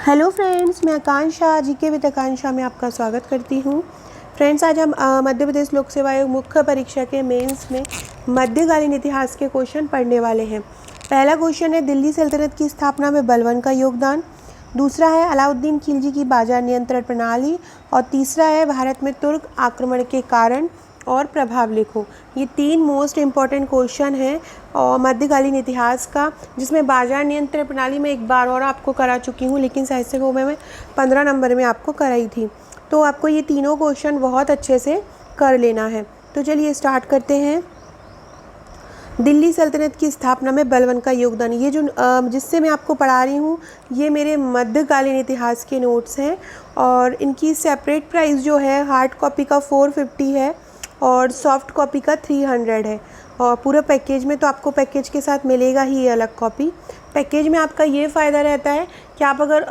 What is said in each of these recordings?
Hello friends, मैं आकांक्षा GK with आकांक्षा में आपका स्वागत करती हूँ। फ्रेंड्स, आज हम मध्य प्रदेश लोक सेवा आयोग मुख्य परीक्षा के मेंस में मध्यकालीन इतिहास के क्वेश्चन पढ़ने वाले हैं। पहला क्वेश्चन है दिल्ली सल्तनत की स्थापना में बलबन का योगदान। दूसरा है अलाउद्दीन खिलजी की बाजार नियंत्रण प्रणाली। और तीसरा है भारत में तुर्क आक्रमण के कारण और प्रभाव लिखो। ये तीन मोस्ट इम्पॉर्टेंट क्वेश्चन हैं और मध्यकालीन इतिहास का, जिसमें बाजार नियंत्रण प्रणाली में एक बार और आपको करा चुकी हूँ, लेकिन साहित्य को मैं 15 नंबर में आपको कराई थी। तो आपको ये तीनों क्वेश्चन बहुत अच्छे से कर लेना है। तो चलिए स्टार्ट करते हैं। दिल्ली सल्तनत की स्थापना में बलबन का योगदान, ये जो जिससे मैं आपको पढ़ा रही हूँ, ये मेरे मध्यकालीन इतिहास के नोट्स हैं और इनकी सेपरेट प्राइस जो है हार्ड कॉपी का 450 है और सॉफ्ट कॉपी का 300 है। और पूरा पैकेज में तो आपको पैकेज के साथ मिलेगा ही ये अलग कॉपी। पैकेज में आपका ये फ़ायदा रहता है कि आप अगर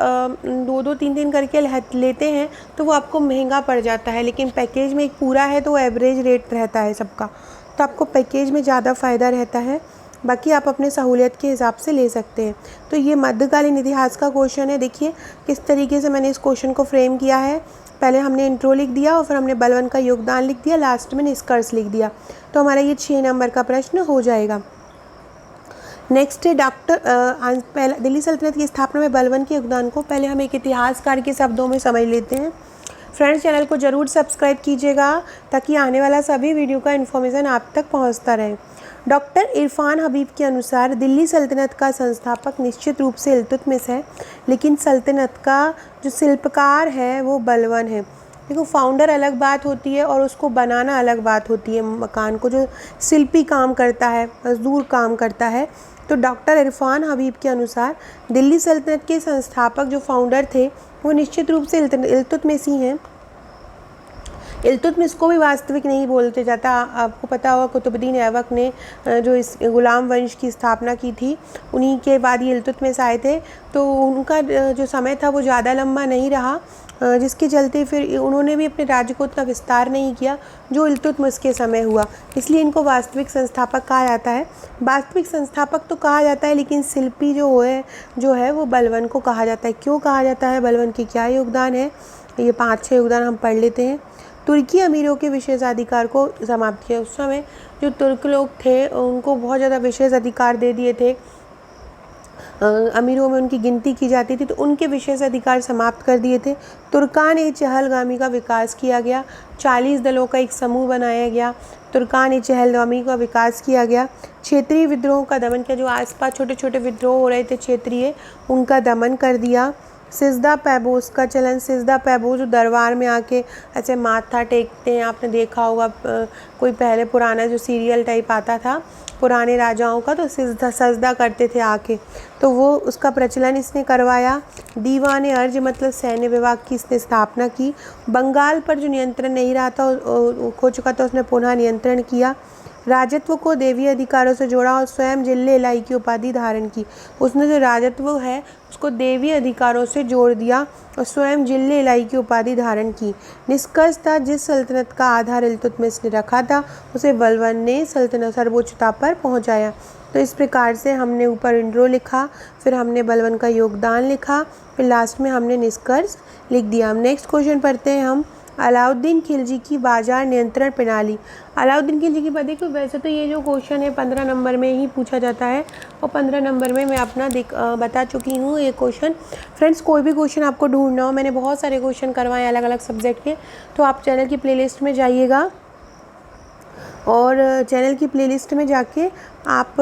2-2 3-3 करके लेते हैं तो वो आपको महंगा पड़ जाता है, लेकिन पैकेज में एक पूरा है तो एवरेज रेट रहता है सबका, तो आपको पैकेज में ज़्यादा फ़ायदा रहता है। बाकी आप अपने सहूलियत के हिसाब से ले सकते हैं। तो ये मध्यकालीन इतिहास का क्वेश्चन है। देखिए किस तरीके से मैंने इस क्वेश्चन को फ्रेम किया है। पहले हमने इंट्रो लिख दिया और फिर हमने बलबन का योगदान लिख दिया, लास्ट में निष्कर्ष लिख दिया। तो हमारा ये 6 नंबर का प्रश्न हो जाएगा। नेक्स्ट है पहला दिल्ली सल्तनत की स्थापना में बलबन के योगदान को पहले हम एक इतिहासकार के शब्दों में समझ लेते हैं। फ्रेंड्स, चैनल को ज़रूर सब्सक्राइब कीजिएगा ताकि आने वाला सभी वीडियो का इन्फॉर्मेशन आप तक पहुंचता रहे। डॉक्टर इरफान हबीब के अनुसार दिल्ली सल्तनत का संस्थापक निश्चित रूप से इल्तुतमिश है, लेकिन सल्तनत का जो शिल्पकार है वो बलबन है। देखो, फाउंडर अलग बात होती है और उसको बनाना अलग बात होती है। मकान को जो शिल्पी काम करता है, मजदूर काम करता है। तो डॉक्टर इरफान हबीब के अनुसार दिल्ली सल्तनत के संस्थापक जो फाउंडर थे वो निश्चित रूप से इल्तुतमिश ही हैं। इल्तुतमिश को भी वास्तविक नहीं बोलते जाता। आपको पता होगा कुतुबुद्दीन ऐबक ने जो इस गुलाम वंश की स्थापना की थी, उन्हीं के बाद ये इल्तुतमिश आए थे। तो उनका जो समय था वो ज़्यादा लंबा नहीं रहा, जिसके चलते फिर उन्होंने भी अपने राज्य को उतना विस्तार नहीं किया जो इल्तुतमिश के समय हुआ। इसलिए इनको वास्तविक संस्थापक कहा जाता है। वास्तविक संस्थापक तो कहा जाता है, लेकिन शिल्पी जो है वो बलबन को कहा जाता है। क्यों कहा जाता है, बलबन के क्या योगदान है, ये 5-6 योगदान हम पढ़ लेते हैं। तुर्की अमीरों के विशेषाधिकार को समाप्त किया। उस समय जो तुर्क लोग थे उनको बहुत ज़्यादा विशेष अधिकार दे दिए थे। अमीरों में उनकी गिनती की जाती थी, तो उनके विशेष अधिकार समाप्त कर दिए थे। तुर्कान ए चहलगामी का विकास किया गया। 40 दलों का एक समूह बनाया गया। तुर्कान ए चहलगामी का विकास किया गया। क्षेत्रीय विद्रोह का दमन किया। जो आसपास छोटे छोटे विद्रोह हो रहे थे क्षेत्रीय, उनका दमन कर दिया। सिजदा पैबोस का चलन, सिजदा पैबोस जो दरबार में आके ऐसे माथा टेकते हैं, आपने देखा होगा कोई पहले पुराना जो सीरियल टाइप आता था पुराने राजाओं का, तो सजदा करते थे आके, तो वो उसका प्रचलन इसने करवाया। दीवान अर्ज मतलब सैन्य विभाग की इसने स्थापना की। बंगाल पर जो नियंत्रण नहीं रहा था, खो चुका था, उसने पुनः नियंत्रण किया। राजत्व को देवी अधिकारों से जोड़ा और स्वयं जिले इलाई की उपाधि धारण की। उसने जो राजत्व है उसको देवी अधिकारों से जोड़ दिया और स्वयं जिले इलाई की उपाधि धारण की। निष्कर्ष था, जिस सल्तनत का आधार इल्तुतमिश ने रखा था उसे बलबन ने सल्तनत सर्वोच्चता पर पहुंचाया। तो इस प्रकार से हमने ऊपर इंट्रो लिखा, फिर हमने बलबन का योगदान लिखा, फिर लास्ट में हमने निष्कर्ष लिख दिया। हम नेक्स्ट क्वेश्चन पढ़ते हैं हम अलाउद्दीन खिलजी की बाजार नियंत्रण प्रणाली। अलाउद्दीन खिलजी की बात, देखो वैसे तो ये जो क्वेश्चन है 15 नंबर में ही पूछा जाता है और 15 नंबर में मैं अपना बता चुकी हूँ ये क्वेश्चन। फ्रेंड्स, कोई भी क्वेश्चन आपको ढूंढना हो, मैंने बहुत सारे क्वेश्चन करवाए अलग अलग सब्जेक्ट के, तो आप चैनल की प्लेलिस्ट में जाइएगा और चैनल की प्लेलिस्ट में जाके आप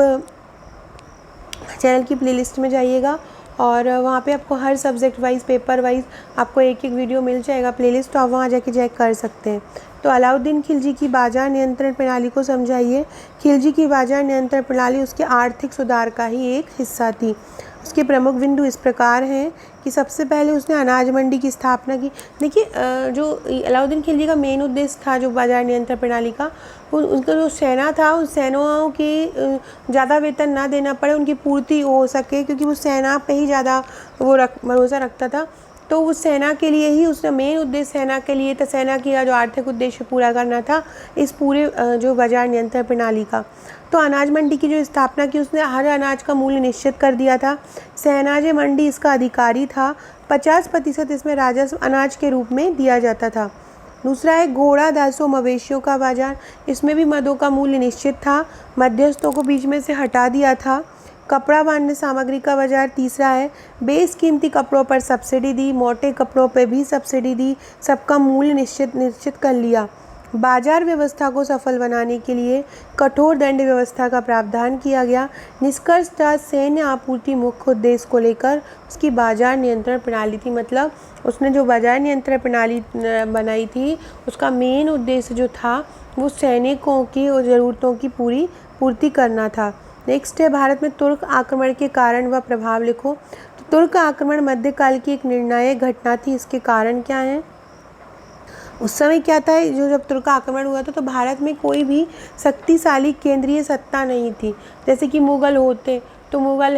चैनल की प्लेलिस्ट में जाइएगा और वहाँ पे आपको हर सब्जेक्ट वाइज, पेपर वाइज आपको एक एक वीडियो मिल जाएगा प्लेलिस्ट, तो आप वहाँ जाके चेक कर सकते हैं। तो अलाउद्दीन खिलजी की बाजार नियंत्रण प्रणाली को समझाइए। खिलजी की बाजार नियंत्रण प्रणाली उसके आर्थिक सुधार का ही एक हिस्सा थी। उसके प्रमुख बिंदु इस प्रकार हैं कि सबसे पहले उसने अनाज मंडी की स्थापना की। देखिए, जो अलाउद्दीन खिलजी का मेन उद्देश्य था जो बाजार नियंत्रण प्रणाली का, उनका जो सेना था, उस सेनाओं की ज़्यादा वेतन ना देना पड़े, उनकी पूर्ति हो सके, क्योंकि वो सेना पे ही ज़्यादा वो भरोसा रखता था। तो उस सेना के लिए ही उसका मेन उद्देश्य सेना के लिए था, सेना की जो आर्थिक उद्देश्य पूरा करना था इस पूरे जो बाजार नियंत्रण प्रणाली का। तो अनाज मंडी की जो स्थापना की, उसने हर अनाज का मूल्य निश्चित कर दिया था। सहनाज मंडी इसका अधिकारी था, 50% इसमें राजस्व अनाज के रूप में दिया जाता था। दूसरा है घोड़ा दासों मवेशियों का बाजार, इसमें भी मदों का मूल्य निश्चित था, मध्यस्थों को बीच में से हटा दिया था। कपड़ा बांधने सामग्री का बाजार तीसरा है, बेशकीमती कपड़ों पर सब्सिडी दी, मोटे कपड़ों पर भी सब्सिडी दी, सबका मूल्य निश्चित कर लिया। बाजार व्यवस्था को सफल बनाने के लिए कठोर दंड व्यवस्था का प्रावधान किया गया। निष्कर्षतः सैन्य आपूर्ति मुख्य उद्देश्य को लेकर उसकी बाजार नियंत्रण प्रणाली थी, मतलब उसने जो बाजार नियंत्रण प्रणाली बनाई थी उसका मेन उद्देश्य जो था वो सैनिकों की ज़रूरतों की पूर्ति करना था। नेक्स्ट है भारत में तुर्क आक्रमण के कारण व प्रभाव लिखो। तो तुर्क आक्रमण मध्यकाल की एक निर्णायक घटना थी, इसके कारण क्या हैं? उस समय क्या था, जब तुर्क आक्रमण हुआ था तो भारत में कोई भी शक्तिशाली केंद्रीय सत्ता नहीं थी। जैसे कि मुग़ल होते तो मुग़ल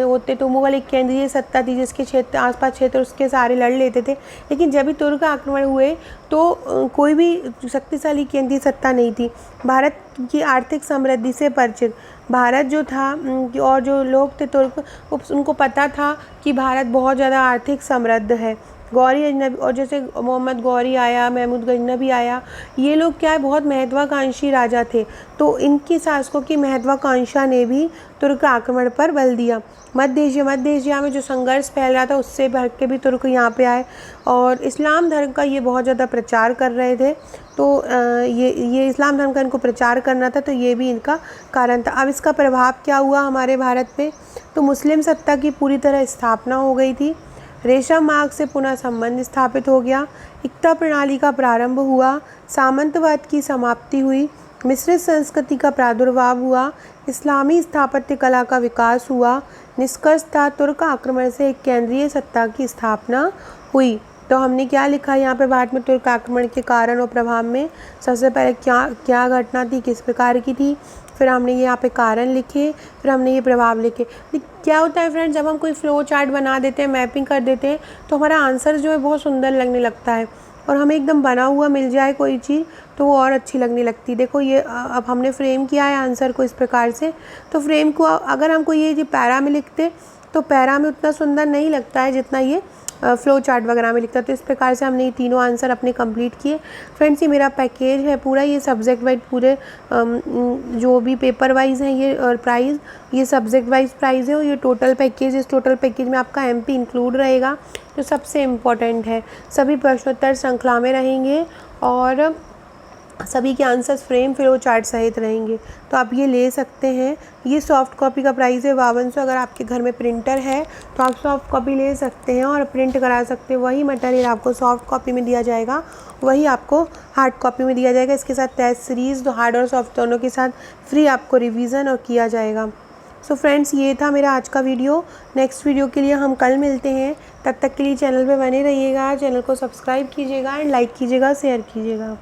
होते तो मुग़ल एक केंद्रीय सत्ता थी जिसके क्षेत्र आसपास क्षेत्र उसके सारे लड़ लेते थे। लेकिन जब भी तुर्क आक्रमण हुए तो कोई भी शक्तिशाली केंद्रीय सत्ता नहीं थी। भारत की आर्थिक समृद्धि से परिचित भारत जो था और जो लोग थे तुर्क, उनको पता था कि भारत बहुत ज़्यादा आर्थिक समृद्ध है। गौरी अजनबी और जैसे मोहम्मद गौरी आया, महमूद गजनबी आया, ये लोग क्या है बहुत महत्वाकांक्षी राजा थे। तो इनकी शासकों की महत्वाकांक्षा ने भी तुर्क आक्रमण पर बल दिया। मध्य एशिया में जो संघर्ष फैल रहा था उससे भर के भी तुर्क यहाँ पे आए और इस्लाम धर्म का ये बहुत ज़्यादा प्रचार कर रहे थे। तो ये इस्लाम धर्म का इनको प्रचार करना था, तो ये भी इनका कारण था। अब इसका प्रभाव क्या हुआ हमारे भारत पे? तो मुस्लिम सत्ता की पूरी तरह स्थापना हो गई थी। रेशम मार्ग से पुनः संबंध स्थापित हो गया। इक्ता प्रणाली का प्रारंभ हुआ। सामंतवाद की समाप्ति हुई। मिश्रित संस्कृति का प्रादुर्भाव हुआ। इस्लामी स्थापत्य कला का विकास हुआ। निष्कर्षतः तुर्क आक्रमण से एक केंद्रीय सत्ता की स्थापना हुई। तो हमने क्या लिखा यहाँ पे भारत में तुर्क आक्रमण के कारण और प्रभाव में? सबसे पहले क्या घटना थी, किस प्रकार की थी, फिर हमने ये यहाँ पे कारण लिखे, फिर हमने ये प्रभाव लिखे। क्या होता है फ्रेंड्स, जब हम कोई फ्लो चार्ट बना देते हैं, मैपिंग कर देते हैं, तो हमारा आंसर जो है बहुत सुंदर लगने लगता है। और हमें एकदम बना हुआ मिल जाए कोई चीज़ तो वो और अच्छी लगने लगती है। देखो ये अब हमने फ्रेम किया है आंसर को इस प्रकार से। तो फ्रेम को अगर हमको ये पैरा में लिखते तो पैरा में उतना सुंदर नहीं लगता है जितना ये फ्लो चार्ट वगैरह में लिखता है। तो इस प्रकार से हमने ये तीनों आंसर अपने कंप्लीट किए। फ्रेंड्स ये मेरा पैकेज है पूरा, ये सब्जेक्ट वाइज पूरे जो भी पेपर वाइज हैं ये और प्राइस, ये सब्जेक्ट वाइज प्राइस है और ये टोटल पैकेज, इस टोटल पैकेज में आपका एमपी इंक्लूड रहेगा जो सबसे इम्पोर्टेंट है। सभी प्रश्नोत्तर श्रृंखला में रहेंगे और सभी के आंसर्स फ्रेम फ्लो चार्ट सहित रहेंगे। तो आप ये ले सकते हैं। ये सॉफ्ट कॉपी का प्राइस है 5200। अगर आपके घर में प्रिंटर है तो आप सॉफ्ट कॉपी ले सकते हैं और प्रिंट करा सकते हैं। वही मटेरियल आपको सॉफ्ट कॉपी में दिया जाएगा, वही आपको हार्ड कॉपी में दिया जाएगा। इसके साथ टेस्ट सीरीज़ तो हार्ड और सॉफ्ट दोनों के साथ फ्री आपको रिवीजन और किया जाएगा। सो फ्रेंड्स ये था मेरा आज का वीडियो। नेक्स्ट वीडियो के लिए हम कल मिलते हैं। तब तक के लिए चैनल पे बने रहिएगा, चैनल को सब्सक्राइब कीजिएगा एंड लाइक कीजिएगा, शेयर कीजिएगा।